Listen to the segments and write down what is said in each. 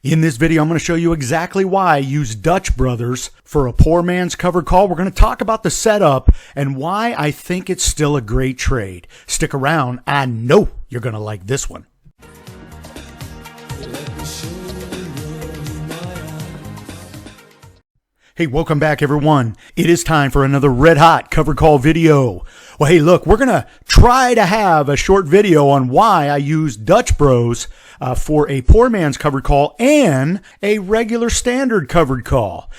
In this video, I'm going to show you exactly why I use Dutch Brothers for a poor man's covered call. We're going to talk about the setup and why I think it's still a great trade. Stick around. I know you're going to like this one. Hey, welcome back, everyone. It is time for another red hot covered call video. Well, hey, look, we're going to try to have a short video on why I use Dutch Bros for a poor man's covered call and a regular standard covered call.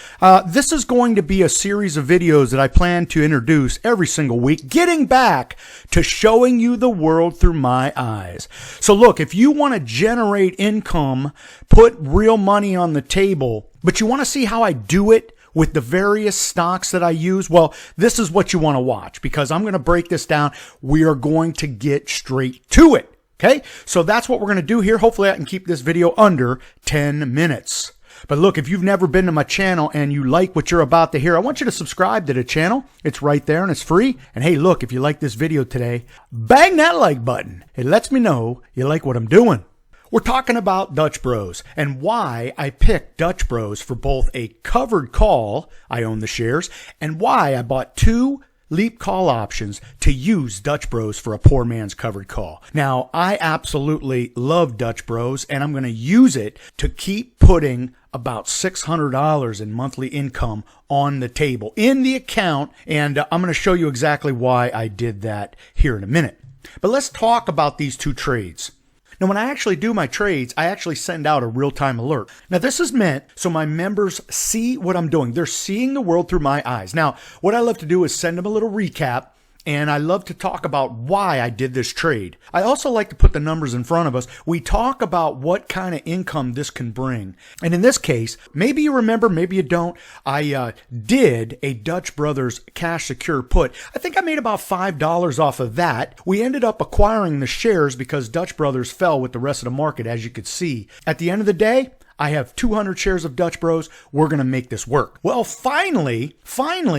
This is going to be a series of videos that I plan to introduce every single week, getting back to showing you the world through my eyes. So look, if you want to generate income, put real money on the table, but you want to see how I do it with the various stocks that I use, well, this is what you want to watch because I'm going to break this down. We are going to get straight to it. Okay, so that's what we're going to do here. Hopefully I can keep this video under 10 minutes. But look, if you've never been to my channel and you like what you're about to hear, I want you to subscribe to the channel. It's right there and it's free. And hey, look, if you like this video today, bang that like button. It lets me know you like what I'm doing. We're talking about Dutch Bros and why I picked Dutch Bros for both a covered call, I own the shares, and why I bought two leap call options to use Dutch Bros for a poor man's covered call. Now, I absolutely love Dutch Bros and I'm going to use it to keep putting about $600 in monthly income on the table in the account. And I'm going to show you exactly why I did that here in a minute. But let's talk about these two trades. Now, when I actually do my trades, I actually send out a real-time alert. Now, this is meant so my members see what I'm doing. They're seeing the world through my eyes. Now, what I love to do is send them a little recap, and I love to talk about why I did this trade. I also like to put the numbers in front of us. We talk about what kind of income this can bring. And in this case, maybe you remember, maybe you don't, I did a Dutch Brothers cash secure put. I think I made about $5 off of that. We ended up acquiring the shares because Dutch Brothers fell with the rest of the market, as you could see. At the end of the day, I have 200 shares of Dutch Bros. We're going to make this work. Well, finally,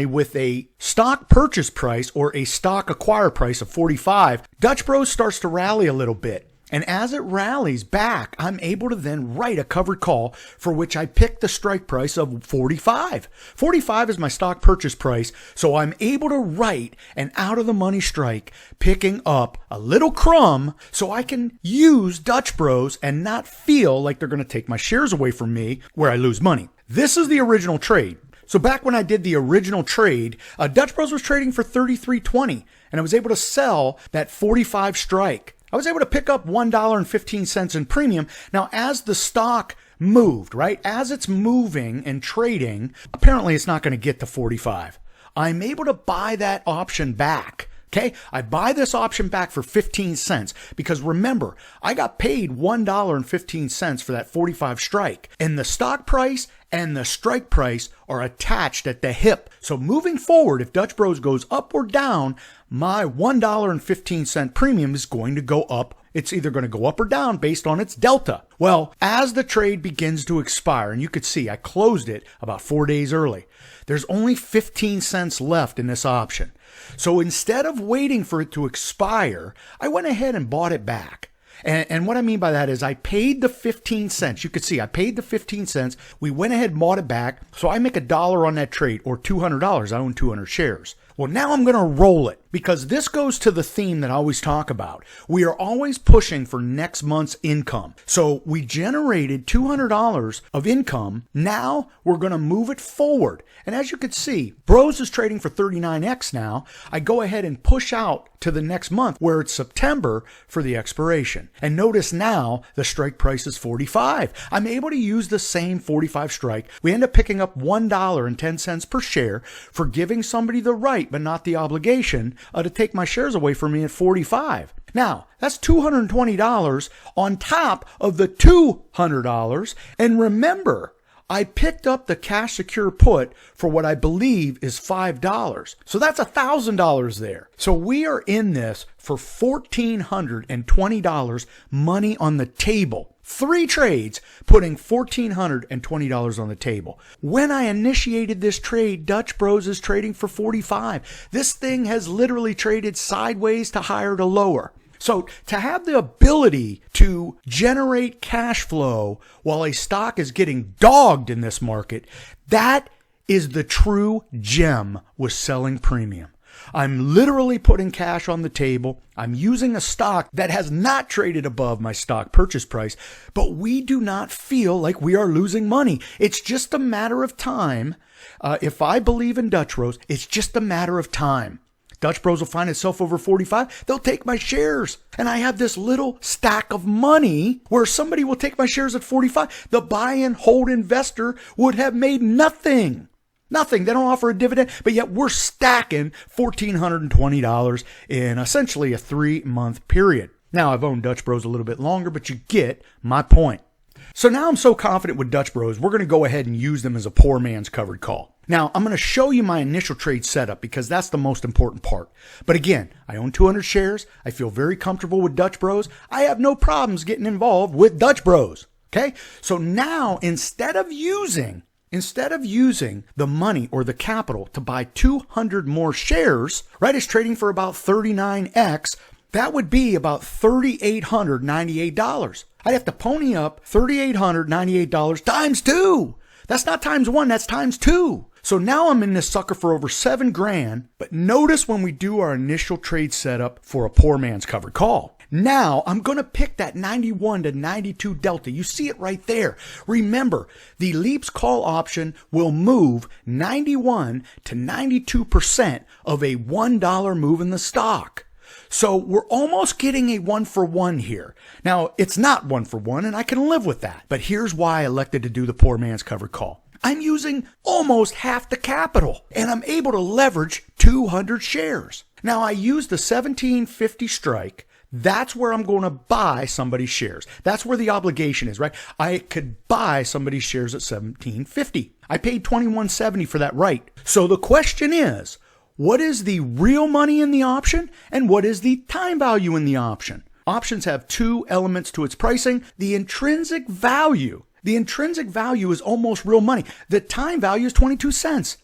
with a stock purchase price or a stock acquire price of 45, Dutch Bros starts to rally a little bit. And as it rallies back, I'm able to then write a covered call for which I picked the strike price of 45. 45 is my stock purchase price, so I'm able to write an out-of-the-money strike, picking up a little crumb so I can use Dutch Bros and not feel like they're going to take my shares away from me where I lose money. This is the original trade. So back when I did the original trade, Dutch Bros was trading for $33.20, and I was able to sell that 45 strike. I was able to pick up $1.15 in premium. Now, as the stock moved, right, as it's moving and trading, apparently it's not going to get to 45. I'm able to buy that option back. Okay, I buy this option back for 15 cents because remember, I got paid $1.15 for that 45 strike, and the stock price and the strike price are attached at the hip. So moving forward, if Dutch Bros goes up or down, my $1.15 premium is going to go up. It's either going to go up or down based on its delta. Well, as the trade begins to expire, and you could see I closed it about 4 days early, there's only 15 cents left in this option. So instead of waiting for it to expire, I went ahead and bought it back. And what I mean by that is I paid the 15 cents. You could see I paid the 15 cents. We went ahead and bought it back. So I make $1 on that trade, or $200. I own 200 shares. Well, now I'm going to roll it because this goes to the theme that I always talk about. We are always pushing for next month's income. So we generated $200 of income. Now we're going to move it forward. And as you can see, Bros is trading for 39x now. I go ahead and push out to the next month where it's September for the expiration. And notice now the strike price is 45. I'm able to use the same 45 strike. We end up picking up $1.10 per share for giving somebody the right but not the obligation to take my shares away from me at 45. Now, that's $220 on top of the $200. And remember, I picked up the cash secure put for what I believe is $5. So that's $1,000 there. So we are in this for $1,420 money on the table. 3 trades, putting $1,420 on the table. When I initiated this trade, Dutch Bros is trading for 45. This thing has literally traded sideways to higher to lower. So to have the ability to generate cash flow while a stock is getting dogged in this market, that is the true gem with selling premium. I'm literally putting cash on the table. I'm using a stock that has not traded above my stock purchase price, but we do not feel like we are losing money. It's just a matter of time. If I believe in Dutch Bros, it's just a matter of time. Dutch Bros will find itself over 45. They'll take my shares. And I have this little stack of money where somebody will take my shares at 45. The buy and hold investor would have made nothing. Nothing. They don't offer a dividend, but yet we're stacking $1,420 in essentially a 3-month period. Now, I've owned Dutch Bros a little bit longer, but you get my point. So now I'm so confident with Dutch Bros, we're going to go ahead and use them as a poor man's covered call. Now, I'm going to show you my initial trade setup because that's the most important part. But again, I own 200 shares. I feel very comfortable with Dutch Bros. I have no problems getting involved with Dutch Bros. Okay? So now, instead of using the money or the capital to buy 200 more shares, right, it's trading for about 39x. That would be about $3,898. I'd have to pony up $3,898 times 2. That's not times 1, that's times 2. So now I'm in this sucker for over $7,000. But notice when we do our initial trade setup for a poor man's covered call. Now I'm going to pick that 91 to 92 delta. You see it right there. Remember, the Leaps call option will move 91 to 92% of a $1 move in the stock. So we're almost getting a 1-for-1 here. Now, it's not 1-for-1, and I can live with that. But here's why I elected to do the poor man's covered call. I'm using almost half the capital, and I'm able to leverage 200 shares. Now, I use the 1750 strike. That's where I'm going to buy somebody's shares. That's where the obligation is, right? I could buy somebody's shares at 1750. I paid $21.70 for that right. So the question is, what is the real money in the option and what is the time value in the option? Options have 2 elements to its pricing. The intrinsic value is almost real money. The time value is 22 cents.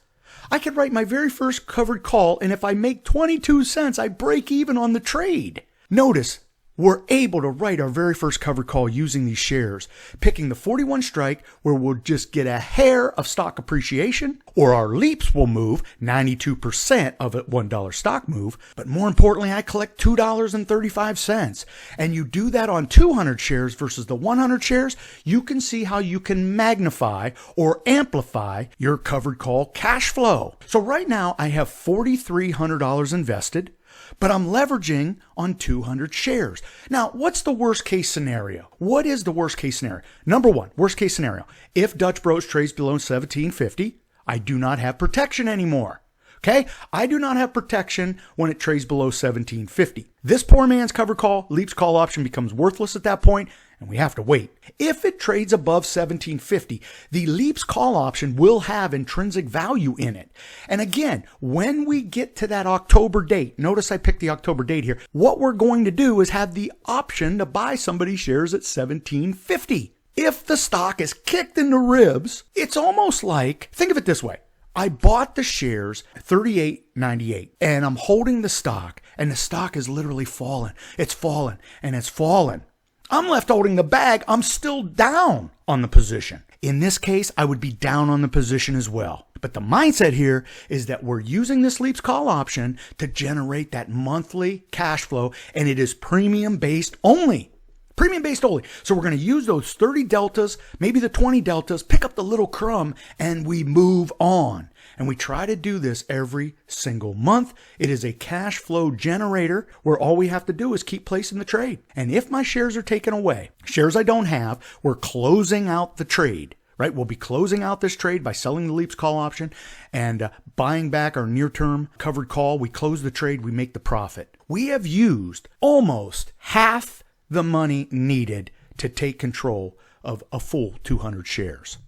I could write my very first covered call, and if I make 22 cents, I break even on the trade. Notice, we're able to write our very first covered call using these shares, picking the 41 strike where we'll just get a hair of stock appreciation, or our Leaps will move 92% of a $1 stock move. But more importantly, I collect $2.35. And you do that on 200 shares versus the 100 shares, you can see how you can magnify or amplify your covered call cash flow. So right now I have $4,300 invested, but I'm leveraging on 200 shares. Now, what's the worst case scenario? What is the worst case scenario? Number one, worst case scenario. If Dutch Bros trades below 1750, I do not have protection anymore. Okay? I do not have protection when it trades below 1750. This poor man's covered call, Leaps call option becomes worthless at that point, and we have to wait. If it trades above 1750, the Leaps call option will have intrinsic value in it. And again, when we get to that October date, notice I picked the October date here, what we're going to do is have the option to buy somebody's shares at 1750. If the stock is kicked in the ribs, it's almost like, think of it this way. I bought the shares at $38.98 and I'm holding the stock and the stock is literally falling. It's fallen and it's fallen. I'm left holding the bag. I'm still down on the position. In this case, I would be down on the position as well. But the mindset here is that we're using this Leaps call option to generate that monthly cash flow, and it is premium based only. Premium based only. So we're going to use those 30 deltas, maybe the 20 deltas, pick up the little crumb, and we move on. And we try to do this every single month. It is a cash flow generator where all we have to do is keep placing the trade. And if my shares are taken away, shares I don't have, we're closing out the trade, right? We'll be closing out this trade by selling the Leaps call option and buying back our near-term covered call. We close the trade, we make the profit. We have used almost half the money needed to take control of a full 200 shares.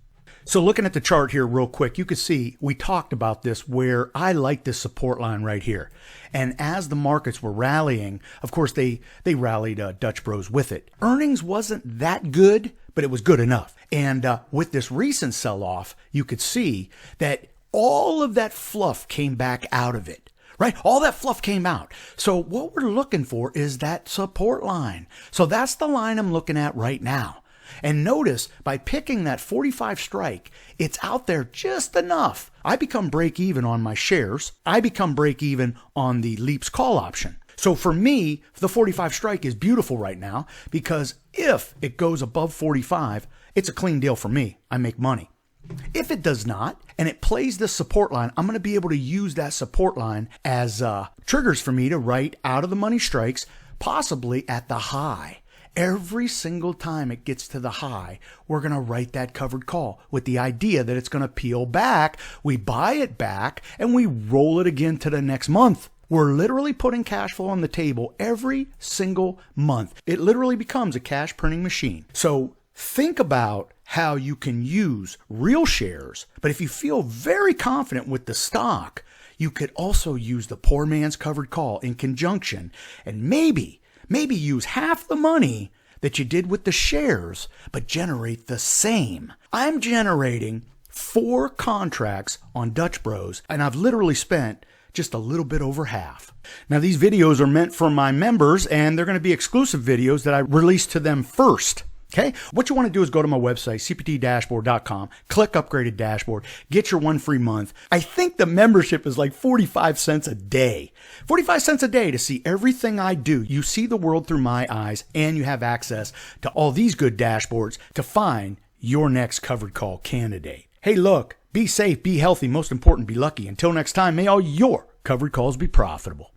So looking at the chart here real quick, you can see we talked about this where I like this support line right here. And as the markets were rallying, of course, they rallied Dutch Bros with it. Earnings wasn't that good, but it was good enough. And with this recent sell-off, you could see that all of that fluff came back out of it. right? All that fluff came out. So what we're looking for is that support line. So that's the line I'm looking at right now. And notice by picking that 45 strike, it's out there just enough. I become break even on my shares. I become break even on the Leaps call option. So for me, the 45 strike is beautiful right now because if it goes above 45, it's a clean deal for me. I make money. If it does not, and it plays this support line, I'm going to be able to use that support line as triggers for me to write out of the money strikes, possibly at the high. Every single time it gets to the high, we're going to write that covered call with the idea that it's going to peel back. We buy it back and we roll it again to the next month. We're literally putting cash flow on the table every single month. It literally becomes a cash printing machine. So think about how you can use real shares, but if you feel very confident with the stock, you could also use the poor man's covered call in conjunction and maybe use half the money that you did with the shares, but generate the same. I'm generating 4 contracts on Dutch Bros, and I've literally spent just a little bit over half. Now, these videos are meant for my members, and they're going to be exclusive videos that I release to them first. Okay, what you want to do is go to my website, cptdashboard.com, click Upgraded Dashboard, get your 1 free month. I think the membership is like 45 cents a day. 45 cents a day to see everything I do. You see the world through my eyes, and you have access to all these good dashboards to find your next covered call candidate. Hey, look, be safe, be healthy, most important, be lucky. Until next time, may all your covered calls be profitable.